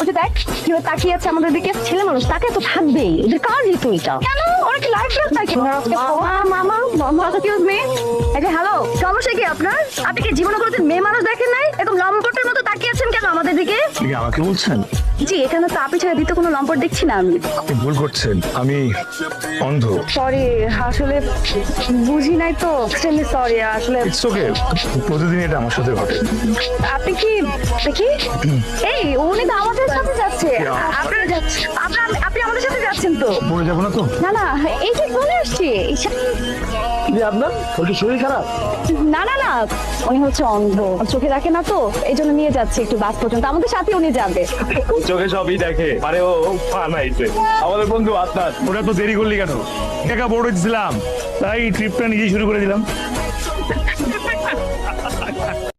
ওটা দেখ কিভাবে তাকিয়ে আছে আমাদের দিকে। ছেলে মানুষ তাকে তো থাকবেই, ওদের কাজ তো এটা। কেন ওরা কি লাইফ লাইফ থাকে? মামা মামা এক্সকিউজ মি, আচ্ছা হ্যালো, সমস্যা কি আপনার? আপনি কি জীবনে কোনোদিন মেয়ে মানুষ দেখেন নাই? এরকম লম্পটের মতো তাকিয়ে আছেন কেন আমাদের দিকে? আপনি কি আমাকে বলছেন? জি, এখানে তো আপনি ছাড়া দ্বিতীয় কোনো লম্পট দেখছি না আমি। আপনি ভুল করছেন, আমি অন্ধ। সরি, আসলে বুঝি নাই তো, এক্সট্রিমলি সরি। আসলে ইটস ওকে, প্রতিদিন এটা আমার সাথে ঘটে। আপনি কি দেখি এই উনি তো আমাদের সাথে যাচ্ছে। আপনি আমাদের সাথে যাচ্ছেন তো? পড়ে যাবো না তো? না না, এই যে চলে আসছি। আপনার শরীর খারাপ? না না না, উনি হচ্ছে অন্ধ, চোখে দেখে না তো, এই জন্য নিয়ে যাচ্ছে একটু বাস পর্যন্ত। আমাদের সাথে উনি যাবে। চোখে সবই দেখে, আরে ও বানাইছে আমাদের বন্ধু আত্মার। ওরা তো দেরি করলি কেন? একা বড় ছিলাম, তাই ট্রিপটা নিজেই শুরু করে দিলাম।